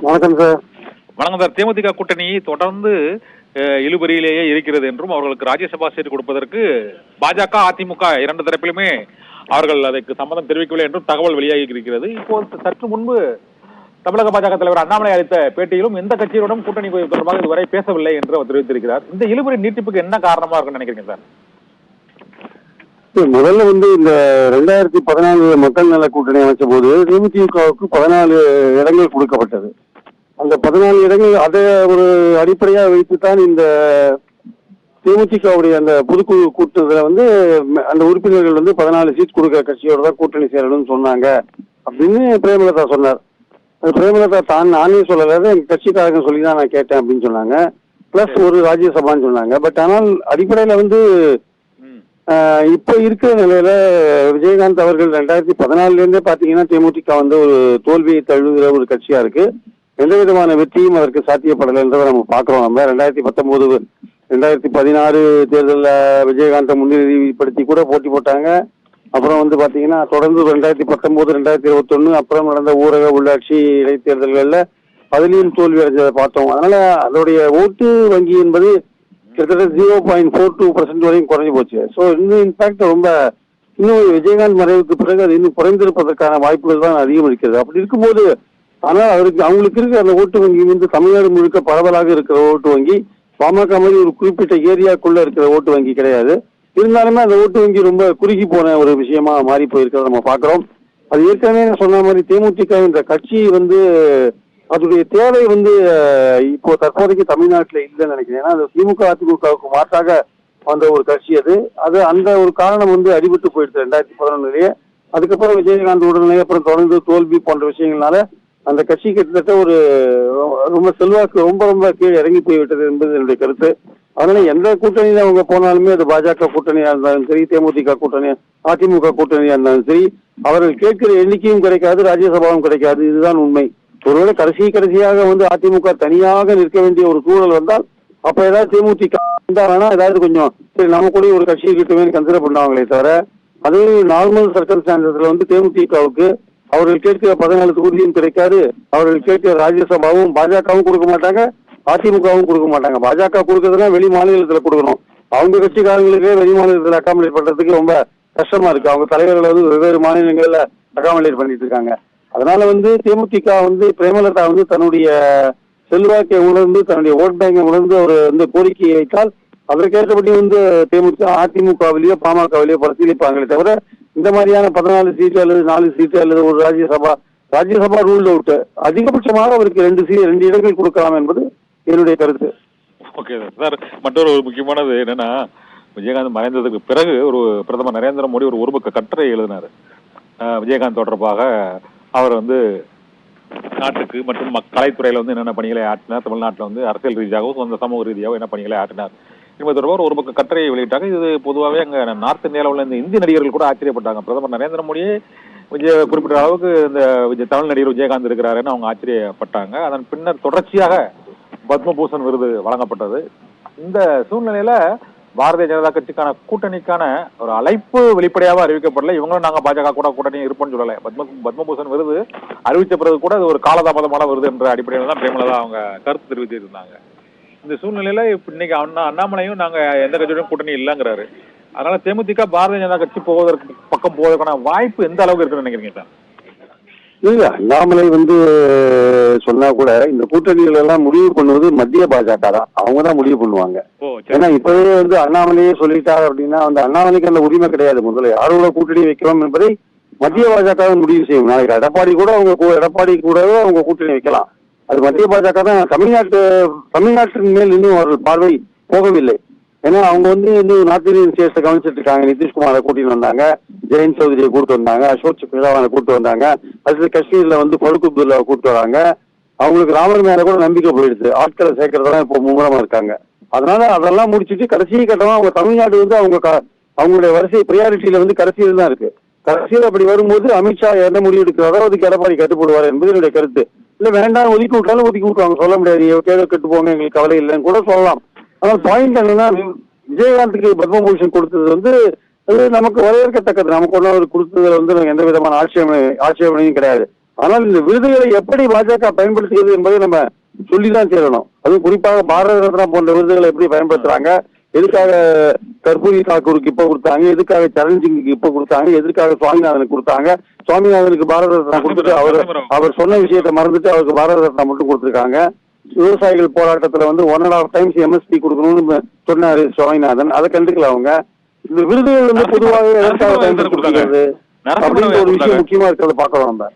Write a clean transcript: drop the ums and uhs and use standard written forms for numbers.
வணக்கம் சார். வணக்கம் சார். தேமுதிக கூட்டணி தொடர்ந்து இழுபறியிலேயே இருக்கிறது என்றும் அவர்களுக்கு ராஜ்யசபா சீட்டு கொடுப்பதற்கு பாஜக அதிமுக இரண்டு தரப்பிலுமே அவர்கள் அதற்கு சம்மதம் தெரிவிக்கவில்லை என்றும் தகவல் வெளியாகி இருக்கிறது. இப்போது சற்று முன்பு தமிழக பாஜக தலைவர் அண்ணாமலை அளித்த பேட்டியிலும் எந்த கட்சியுடன் கூட்டணி தொடர்பாக இதுவரை பேசவில்லை என்று அவர் தெரிவித்திருக்கிறார். இந்த இழுபறி நீட்டிப்புக்கு என்ன காரணமா இருக்குன்னு நினைக்கிறீங்க சார்? முதல்ல இந்த 2014 மக்கள் நல கூட்டணி அமைச்ச போது தேமுதிகவுக்கு 14 இடங்கள் கொடுக்கப்பட்டது. அந்த 14 இடங்கள் அதை ஒரு அடிப்படையாக வைத்துத்தான் இந்த தேமுதிகவுடைய அந்த பொதுக்குழு கூட்டத்தில் அந்த உறுப்பினர்கள் 14 சீட் கொடுக்கிற கட்சியோட தான் கூட்டணி சேரணும்னு சொன்னாங்க அப்படின்னு பிரேமலதா சொன்னார். அது பிரேமலதா நானே சொல்லல, எங்க கட்சிக்காரங்க சொல்லி தான் நான் கேட்டேன் அப்படின்னு சொன்னாங்க. பிளஸ் ஒரு ராஜ்யசபான்னு சொன்னாங்க. பட் ஆனால் அடிப்படையில இப்ப இருக்கிற நிலையில விஜயகாந்த் அவர்கள் 2014 பாத்தீங்கன்னா தேமுதிக ஒரு தோல்வியை தழுவுகிற ஒரு கட்சியா இருக்கு. எந்த விதமான வெற்றியும் அதற்கு சாத்தியப்படலை என்றதை நம்ம பாக்குறோம். நம்ம 2019 2016 தேர்தலில் விஜயகாந்தை முன்னிலைப்படுத்தி கூட போட்டி போட்டாங்க. அப்புறம் பாத்தீங்கன்னா தொடர்ந்து 2019 2021 அப்புறம் நடந்த ஊரக உள்ளாட்சி இடைத்தேர்தல்கள்ல அதுலயும் தோல்வி அடைஞ்சதை பார்த்தோம். அதனால அதோடைய ஓட்டு வங்கி என்பது கிட்டத்தட்ட 0.42% வரையும் குறைஞ்சு போச்சு. ஸோ இன்னும் இன்ஃபேக்ட் இன்னும் விஜயகாந்த் மறைவுக்கு பிறகு அது இன்னும் குறைந்திருப்பதற்கான வாய்ப்புகள் தான் அதிகம் இருக்கிறது. அப்படி இருக்கும்போது ஆனால் அவங்களுக்கு இருக்கிற அந்த ஓட்டு வங்கி தமிழ்நாடு முழுக்க பரவலாக இருக்கிற ஓட்டு வங்கி பாமக மாதிரி ஒரு குறிப்பிட்ட ஏரியாக்குள்ள இருக்கிற ஓட்டு வங்கி கிடையாது. இருந்தாலுமே அந்த ஓட்டு வங்கி ரொம்ப குறுகி போன ஒரு விஷயமா மாறி போயிருக்கிறத நம்ம பாக்குறோம். அது ஏற்கனவே சொன்ன மாதிரி தேமுதிக இந்த கட்சி அதோடைய தேவை இப்போ தற்போதைக்கு தமிழ்நாட்டில் இல்லைன்னு நினைக்கிறேன். ஏன்னா அது திமுக அதிமுகவுக்கு மாற்றாக வந்த ஒரு கட்சி அது அந்த ஒரு காரணம் அடிபட்டு போயிடுச்சு 2011. அதுக்கப்புறம் விஜயகாந்த் உடனே அப்புறம் தொடர்ந்து தோல்வி போன்ற விஷயங்கள்னால அந்த கட்சி கிட்டத்தட்ட ஒரு ரொம்ப செல்வாக்கு ரொம்ப கீழே இறங்கி போய்விட்டது என்பது என்னுடைய கருத்து. அதனால எந்த கூட்டணியில அவங்க போனாலுமே அது பாஜக கூட்டணியா இருந்தாலும் சரி, தேமுதிக கூட்டணி, அதிமுக கூட்டணியா இருந்தாலும் சரி, அவர்கள் கேட்கிற எண்ணிக்கையும் கிடைக்காது, ராஜ்யசபாவும் கிடைக்காது. இதுதான் உண்மை. ஒருவேளை கடைசியாக அதிமுக தனியாக நிற்க வேண்டிய ஒரு சூழல் வந்தால் அப்ப ஏதாவது தேமுதிக வந்தாங்கன்னா ஏதாவது கொஞ்சம் சரி நம்ம கூட ஒரு கட்சி இருக்கவே கன்சிடர் பண்ணுவாங்களே தவிர, அதே நார்மல் சர்க்கம்ஸ்டான்சஸ்ல தேமுதிகவுக்கு அவர்கள் கேட்கிற 14 தொகுதியும் கிடைக்காது. அவர்கள் கேட்கிற ராஜ்யசபாவும் பாஜகவும் கொடுக்க மாட்டாங்க, அதிமுகவும் கொடுக்க மாட்டாங்க. பாஜக கொடுக்கறதுனா வெளி மாநிலத்துல கொடுக்கணும். அவங்க கட்சிக்காரங்களுக்கே வெளி மாநிலத்துல அகாமடேட் பண்றதுக்கு ரொம்ப கஷ்டமா இருக்கு. அவங்க தலைவர்கள் வெவ்வேறு மாநிலங்கள்ல அகாமடேட் பண்ணிட்டு இருக்காங்க. அதனால தேமுதிக பிரேமலதா தன்னுடைய செல்வாக்கை உணர்ந்து தன்னுடைய ஓட் பேங்கை உணர்ந்து அவர் கோரிக்கையை வைத்தால் அதற்கேற்றபடி தேமுதிக அதிமுகவிலேயோ பாமகவிலேயோ பரிசீலிப்பாங்களே தவிர இந்த மாதிரியான 14 சீட்டு அல்லது 4 சீட்டு அல்லது ஒரு ராஜ்யசபா ரூல் அவுட் அதிகபட்சமாக அவருக்கு 2 இடங்கள் கொடுக்கலாம் என்பது என்னுடைய கருத்து. Okay sir. மற்றொரு முக்கியமானது என்னன்னா, விஜயகாந்த் மறைந்ததுக்கு பிறகு ஒரு பிரதமர் நரேந்திர மோடி ஒரு பக்க கட்டுரை எழுதினாரு விஜயகாந்த் தொடர்பாக. அவர் நாட்டுக்கு மற்றும் கலைத்துறையில என்னென்ன பணிகளை ஆற்றினார், தமிழ்நாட்டில் அரசியல் ரீதியாகவும் சமூக ரீதியாகவும் என்ன பணிகளை ஆற்றினார் என்பது தொடர்பாக ஒரு பக்க கட்டுரையை வெளியிட்டாங்க. இது பொதுவாகவே அங்க நார்த் இந்தியாவில் உள்ள இந்த இந்திய நடிகர்கள் கூட ஆச்சரியப்பட்டாங்க. பிரதமர் நரேந்திர மோடியே குறிப்பிட்ட அளவுக்கு இந்த தமிழ் நடிகர் விஜயகாந்த் இருக்கிறாருன்னு அவங்க ஆச்சரியப்பட்டாங்க. அதன் பின்னர் தொடர்ச்சியாக பத்மபூஷன் விருது வழங்கப்பட்டது. இந்த சூழ்நிலையில பாரதிய ஜனதா கட்சிக்கான கூட்டணிக்கான ஒரு அழைப்பு வெளிப்படையாக அறிவிக்கப்படல. இவங்களும் நாங்க பாஜக கூட கூட்டணி இருப்போம்னு சொல்லல. பத்மபூஷன் விருது அறிவிச்ச பிறகு கூட அது ஒரு காலதாமதமான விருது என்ற அடிப்படையில் தான் பிரேமலதா அவங்க கருத்து தெரிவித்திருந்தாங்க. இந்த சூழ்நிலையில இன்னைக்கு அண்ணாமலையும் நாங்க எந்த கட்சியோட கூட்டணி இல்லைங்கிறாரு. அதனால தேமுதிக பாரதிய ஜனதா கட்சி பக்கம் போவதற்கான வாய்ப்பு எந்த அளவுக்கு இருக்குன்னு நினைக்கிறீங்க சார்? இல்ல, அண்ணாமலை சொன்னா கூட இந்த கூட்டணிகள் எல்லாம் முடிவு பண்ணுவது மத்திய பாஜக தான். அவங்க தான் முடிவு பண்ணுவாங்க. ஏன்னா இப்பவே அண்ணாமலையே சொல்லிட்டாரு அப்படின்னா அண்ணாமலைக்கு அந்த உரிமை கிடையாது. முதல்ல யாரோட கூட்டணி வைக்கிறோம் என்பதை மத்திய பாஜக முடிவு செய்யும். நாளைக்கு எடப்பாடி கூடவே அவங்க கூட்டணி வைக்கலாம். அது மத்திய பாஜக தான். தமிழ்நாட்டின் மேல் இன்னும் அவர்கள் பார்வை போகவில்லை. ஏன்னா அவங்க இன்னும் நார்த் இந்தியன் ஸ்டேட்ஸை கவனிச்சிட்டு இருக்காங்க. நிதிஷ்குமாரை கூட்டிட்டு வந்தாங்க, ஜெயந்த் சௌத்ரியை கூட்டு வந்தாங்க, அசோக் பிராவானை கூட்டு வந்தாங்க, அடுத்து காஷ்மீர்ல ஃபருக் அப்துல்லாவை கூட்டு வராங்க. அவங்களுக்கு ராமர் மேல கூட நம்பிக்கை போயிடுச்சு. ஆட்களை சேர்க்கறதெல்லாம் இப்போ மும்முரமா இருக்காங்க. அதனால அதெல்லாம் முடிச்சுட்டு கடைசி கட்டமா அவங்க தமிழ்நாடு அவங்களுடைய வரிசை பிரியாரிட்டியில கடைசியில் தான் இருக்கு. கடைசியில் அப்படி வரும்போது அமித்ஷா என்ன முடிவு எடுக்கிறாரோ அதுக்கு எடப்பாடி கட்டுப்படுவார் என்பது என்னுடைய கருத்து. இல்ல வேண்டாம் ஒதுக்கி விட்டாலும் ஒதுக்கி விட்டுவாங்க, சொல்ல முடியாது. கேட்க கட்டு போங்க, எங்களுக்கு கவலை இல்லைன்னு கூட சொல்லலாம். ஆனால் பாயிண்ட் என்னன்னா, விஜயகாந்துக்கு பத்மபூஷன் கொடுத்தது அது நமக்கு வரவேற்கத்தக்கது. நமக்கு ஒன்றும் கொடுத்ததுல எந்த விதமான ஆட்சேபனையும் கிடையாது. ஆனால் இந்த விருதுகளை எப்படி பாஜக பயன்படுத்துகிறது என்பதை நம்ம சொல்லிதான் சேரணும். அதுவும் குறிப்பாக பாரத ரத்னா போன்ற விருதுகளை எப்படி பயன்படுத்துறாங்க, எதுக்காக கர்பூரி தாக்கூருக்கு இப்ப கொடுத்தாங்க, எதுக்காக சரண்சிங்குக்கு இப்ப கொடுத்தாங்க, எதுக்காக சுவாமிநாதனுக்கு கொடுத்தாங்க. சுவாமிநாதனுக்கு பாரத ரத்னா கொடுத்துட்டு அவர் சொன்ன விஷயத்தை மறந்துட்டு அவருக்கு பாரத ரத்னா மட்டும் கொடுத்துருக்காங்க. விவசாயிகள் போராட்டத்துல வந்து 1.5 times MSP கொடுக்கணும்னு சொன்னாரு சுவாமிநாதன், அதை கண்டுக்கல அவங்க. இந்த விருதுகள் வந்து பொதுவாக எதற்காக பயன்படுத்துறது அப்படின்ற ஒரு விஷயம் முக்கியமா இருக்கிறத பாக்கிறோம் நம்ம.